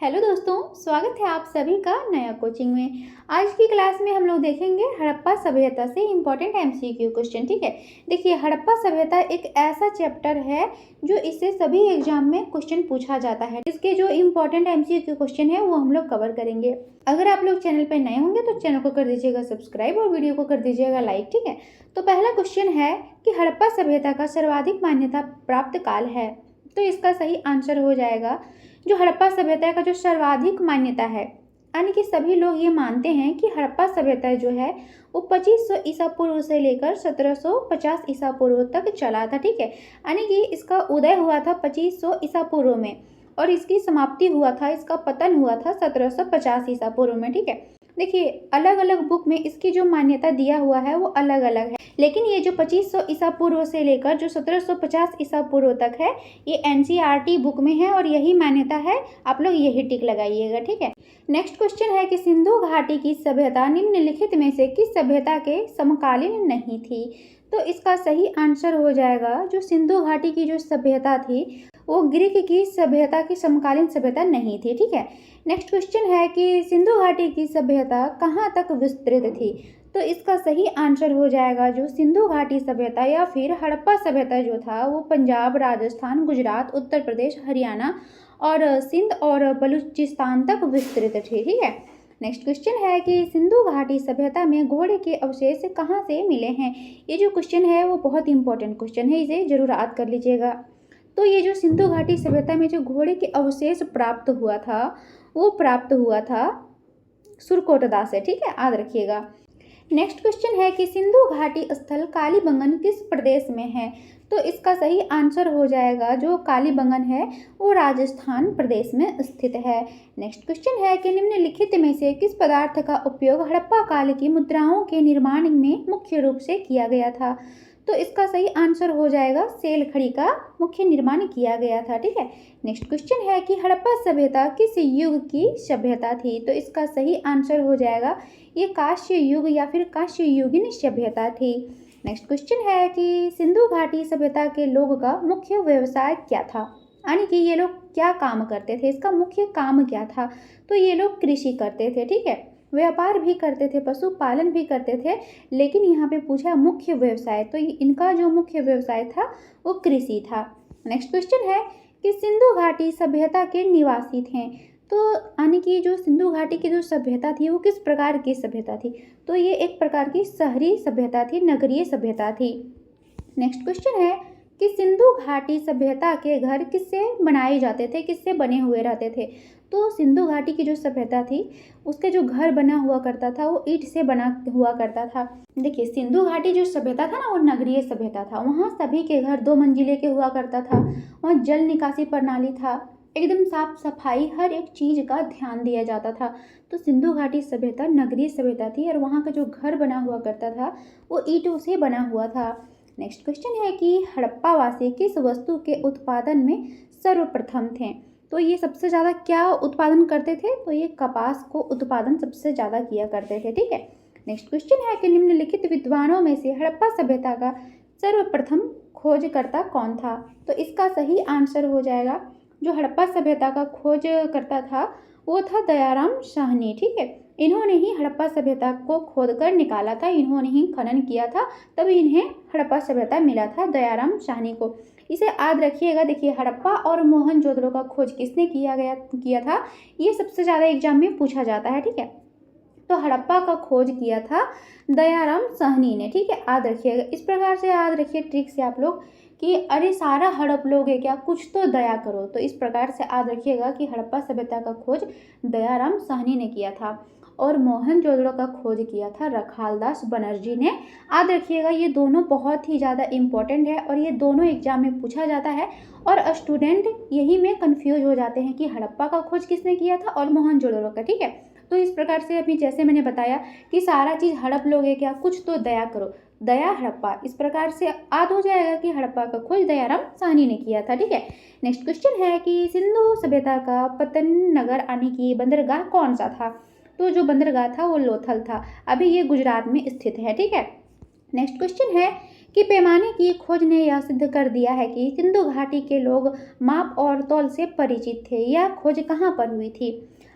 Hello दोस्तों, स्वागत है आप सभी का नया कोचिंग में। आज की क्लास में हम लोग देखेंगे हड़प्पा सभ्यता से इम्पोर्टेंट एमसीक्यू क्वेश्चन। ठीक है, देखिए हड़प्पा सभ्यता एक ऐसा चैप्टर है जो इससे सभी एग्जाम में क्वेश्चन पूछा जाता है। इसके जो इम्पोर्टेंट एमसीक्यू क्वेश्चन है वो हम लोग कवर करेंगे। अगर आप लोग चैनल पर नए होंगे तो चैनल को कर दीजिएगा सब्सक्राइब और वीडियो को कर दीजिएगा लाइक। ठीक है, तो पहला क्वेश्चन है कि हड़प्पा सभ्यता का सर्वाधिक मान्यता प्राप्त काल है। तो इसका सही आंसर हो जाएगा जो हड़प्पा सभ्यता का जो सर्वाधिक मान्यता है, यानी कि सभी लोग ये मानते हैं कि हड़प्पा सभ्यता जो है वो 2500 ईसा पूर्व से लेकर 1750 ईसा पूर्व तक चला था। ठीक है, यानी कि इसका उदय हुआ था 2500 ईसा पूर्व में और इसकी समाप्ति हुआ था, इसका पतन हुआ था 1750 ईसा पूर्व में। ठीक है, देखिए अलग अलग बुक में इसकी जो मान्यता दिया हुआ है वो अलग अलग है, लेकिन ये जो 2500 ईसा पूर्व से लेकर जो 1750 ईसा पूर्व तक है ये एनसीईआरटी बुक में है और यही मान्यता है। आप लोग यही टिक लगाइएगा। ठीक है, नेक्स्ट क्वेश्चन है कि सिंधु घाटी की सभ्यता निम्नलिखित में से किस सभ्यता के समकालीन नहीं थी। तो इसका सही आंसर हो जाएगा जो सिंधु घाटी की जो सभ्यता थी वो ग्रीक की सभ्यता की समकालीन सभ्यता नहीं थी। ठीक है, नेक्स्ट क्वेश्चन है कि सिंधु घाटी की सभ्यता कहाँ तक विस्तृत थी। तो इसका सही आंसर हो जाएगा जो सिंधु घाटी सभ्यता या फिर हड़प्पा सभ्यता जो था वो पंजाब, राजस्थान, गुजरात, उत्तर प्रदेश, हरियाणा और सिंध और बलूचिस्तान तक विस्तृत थी। ठीक है, नेक्स्ट क्वेश्चन है कि सिंधु घाटी सभ्यता में घोड़े के अवशेष कहाँ से मिले हैं। ये जो क्वेश्चन है वो बहुत इंपॉर्टेंट क्वेश्चन है, इसे जरूर याद कर लीजिएगा। तो ये जो सिंधु घाटी सभ्यता में जो घोड़े के अवशेष प्राप्त हुआ था वो प्राप्त हुआ था सुरकोटदा से। ठीक है, याद रखिएगा। नेक्स्ट क्वेश्चन है कि सिंधु घाटी स्थल कालीबंगन किस प्रदेश में है। तो इसका सही आंसर हो जाएगा जो कालीबंगन है वो राजस्थान प्रदेश में स्थित है। नेक्स्ट क्वेश्चन है कि निम्नलिखित में से किस पदार्थ का उपयोग हड़प्पा काल की मुद्राओं के निर्माण में मुख्य रूप से किया गया था। तो इसका सही आंसर हो जाएगा सेल खड़ी का मुख्य निर्माण किया गया था। ठीक है, नेक्स्ट क्वेश्चन है कि हड़प्पा सभ्यता किस युग की सभ्यता थी। तो इसका सही आंसर हो जाएगा ये कांस्य युग या फिर कांस्य युगीन सभ्यता थी। नेक्स्ट क्वेश्चन है कि सिंधु घाटी सभ्यता के लोगों का मुख्य व्यवसाय क्या था, यानी कि ये लोग क्या काम करते थे, इसका मुख्य काम क्या था। तो ये लोग कृषि करते थे। ठीक है, व्यापार भी करते थे, पशुपालन भी करते थे, लेकिन यहाँ पे पूछा मुख्य व्यवसाय, तो इनका जो मुख्य व्यवसाय था वो कृषि था। नेक्स्ट क्वेश्चन है कि सिंधु घाटी सभ्यता के निवासी थे। तो यानी कि जो सिंधु घाटी की जो सभ्यता थी वो किस प्रकार की सभ्यता थी। तो ये एक प्रकार की शहरी सभ्यता थी, नगरीय सभ्यता थी। नेक्स्ट क्वेश्चन है कि सिंधु घाटी सभ्यता के घर किससे बनाए जाते थे, किससे बने हुए रहते थे। तो सिंधु घाटी की जो सभ्यता थी उसके जो घर बना हुआ करता था वो ईंट से बना हुआ करता था। देखिए सिंधु घाटी जो सभ्यता था ना वो नगरीय सभ्यता था, वहाँ सभी के घर 2 मंजिले के हुआ करता था, वहाँ जल निकासी प्रणाली था, एकदम साफ सफाई, हर एक चीज का ध्यान दिया जाता था। तो सिंधु घाटी सभ्यता नगरीय सभ्यता थी और वहाँ का जो घर बना हुआ करता था वो ईंटों से बना हुआ था। नेक्स्ट क्वेश्चन है कि हड़प्पा वासी किस वस्तु के उत्पादन में सर्वप्रथम थे। तो ये सबसे ज़्यादा क्या उत्पादन करते थे। तो ये कपास को उत्पादन सबसे ज़्यादा किया करते थे। ठीक है, नेक्स्ट क्वेश्चन है कि निम्नलिखित विद्वानों में से हड़प्पा सभ्यता का सर्वप्रथम खोजकर्ता कौन था। तो इसका सही आंसर हो जाएगा जो हड़प्पा सभ्यता का खोज करता था वो था दयाराम साहनी। ठीक है, इन्होंने ही हड़प्पा सभ्यता को खोदकर निकाला था, इन्होंने ही खनन किया था, तभी इन्हें हड़प्पा सभ्यता मिला था, दयाराम साहनी को। इसे याद रखिएगा। देखिए हड़प्पा और मोहनजोदड़ो का खोज किसने किया था, ये सबसे ज़्यादा एग्जाम में पूछा जाता है। ठीक है, तो हड़प्पा का खोज किया था दयाराम साहनी ने। ठीक है, याद रखिएगा। इस प्रकार से याद रखिए ट्रिक से आप लोग कि अरे सारा हड़प लोगे क्या, कुछ तो दया करो। तो इस प्रकार से याद रखिएगा कि हड़प्पा सभ्यता का खोज दयाराम साहनी ने किया था और मोहनजोदड़ो का खोज किया था रखालदास बनर्जी ने। याद रखिएगा ये दोनों बहुत ही ज़्यादा इम्पोर्टेंट है और ये दोनों एग्जाम में पूछा जाता है और स्टूडेंट यही में कंफ्यूज हो जाते हैं कि हड़प्पा का खोज किसने किया था और मोहनजोदड़ो का। ठीक है, तो इस प्रकार से अभी जैसे मैंने बताया कि सारा चीज़ हड़प लोगे क्या, कुछ तो दया करो, दया हड़प्पा। इस प्रकार से याद हो जाएगा कि हड़प्पा का खोज दयाराम साहनी ने किया था। ठीक है, नेक्स्ट क्वेश्चन है कि सिंधु सभ्यता का पतन नगर यानी कि बंदरगाह कौन सा था। तो जो बंदरगाह था वो लोथल था, अभी ये गुजरात में स्थित है। ठीक है, नेक्स्ट क्वेश्चन है कि पैमाने की खोज ने यह सिद्ध कर दिया है कि सिंधु घाटी के लोग माप और तौल से परिचित थे। यह खोज कहाँ पर हुई थी?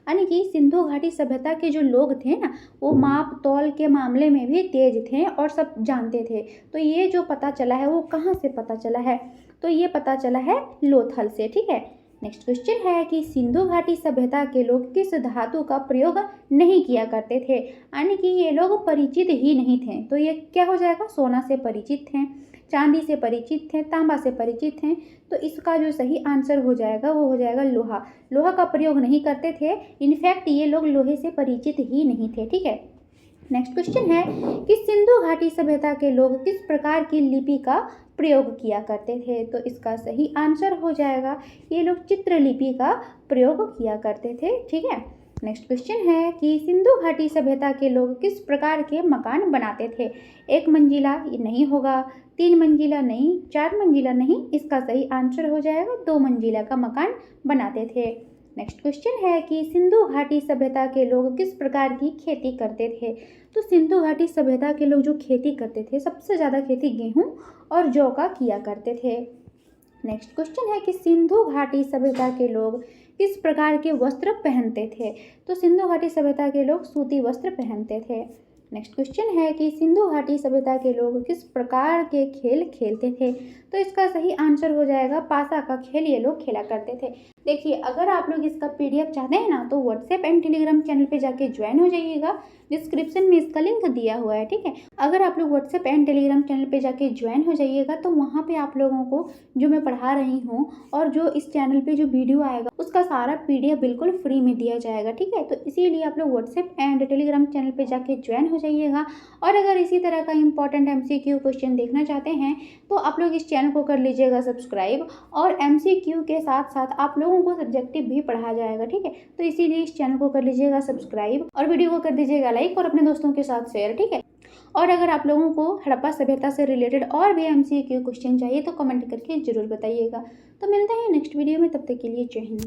यानी कि सिंधु घाटी सभ्यता के जो लोग थे ना, वो माप तौल के मामले में भी तेज थे और सब जानते थे। तो ये जो पता चला है वो कहाँ से पता चला है? तो ये पता चला है लोथल से। ठीक है। नेक्स्ट क्वेश्चन है कि सिंधु घाटी सभ्यता के लोग किस धातु का प्रयोग नहीं किया करते थे? यानी कि ये लोग परिचित ही नहीं थे। तो ये क्या हो जाएगा? सोना से परिचित थे, चांदी से परिचित थे, तांबा से परिचित हैं। तो इसका जो सही आंसर हो जाएगा वो हो जाएगा लोहा। लोहा का प्रयोग नहीं करते थे। इनफैक्ट ये लोग लोहे से परिचित ही नहीं थे। ठीक है। नेक्स्ट क्वेश्चन है कि सिंधु घाटी सभ्यता के लोग किस प्रकार की लिपि का प्रयोग किया करते थे? तो इसका सही आंसर हो जाएगा ये लोग चित्रलिपि का प्रयोग किया करते थे। ठीक है। नेक्स्ट क्वेश्चन है कि सिंधु घाटी सभ्यता के लोग किस प्रकार के मकान बनाते थे? एक मंजिला ये नहीं होगा, 3 मंजिला नहीं, 4 मंजिला नहीं, इसका सही आंसर हो जाएगा 2 मंजिला का मकान बनाते थे। नेक्स्ट क्वेश्चन है कि सिंधु घाटी सभ्यता के लोग किस प्रकार की खेती करते थे? तो सिंधु घाटी सभ्यता के लोग जो खेती करते थे, सबसे ज़्यादा खेती गेहूं और जौ का किया करते थे। नेक्स्ट क्वेश्चन है कि सिंधु घाटी सभ्यता के लोग किस प्रकार के वस्त्र पहनते थे? तो सिंधु घाटी सभ्यता के लोग सूती वस्त्र पहनते थे। नेक्स्ट क्वेश्चन है कि सिंधु घाटी सभ्यता के लोग किस प्रकार के खेल खेलते थे? तो इसका सही आंसर हो जाएगा पासा का खेल ये लोग खेला करते थे। देखिए, अगर आप लोग इसका पीडीएफ चाहते हैं ना, तो व्हाट्सएप एंड टेलीग्राम चैनल पे जाके ज्वाइन हो जाइएगा। डिस्क्रिप्शन में इसका लिंक दिया हुआ है। ठीक है। अगर आप लोग व्हाट्सएप एंड टेलीग्राम चैनल पे जाके ज्वाइन हो जाइएगा तो वहाँ पे आप लोगों को जो मैं पढ़ा रही हूँ और जो इस चैनल पे जो वीडियो आएगा उसका सारा पीडीएफ बिल्कुल फ्री में दिया जाएगा। ठीक है। तो इसीलिए आप लोग व्हाट्सएप एंड टेलीग्राम चैनल पे जाके ज्वाइन हो जाइएगा। और अगर इसी तरह का इंपॉर्टेंट एमसीक्यू क्वेश्चन देखना चाहते हैं तो आप लोग इस चैनल को कर लीजिएगा सब्सक्राइब। और एमसीक्यू के साथ साथ आप लोगों को सब्जेक्टिव भी पढ़ाया जाएगा। ठीक है। तो इसीलिए इस चैनल को कर लीजिएगा सब्सक्राइब और वीडियो को कर दीजिएगा लाइक और अपने दोस्तों के साथ शेयर। ठीक है। और अगर आप लोगों को हड़प्पा सभ्यता से रिलेटेड और भी एमसीक्यू क्वेश्चन चाहिए तो कमेंट करके जरूर बताइएगा। तो मिलते हैं नेक्स्ट वीडियो में, तब तक के लिए जय हिंद।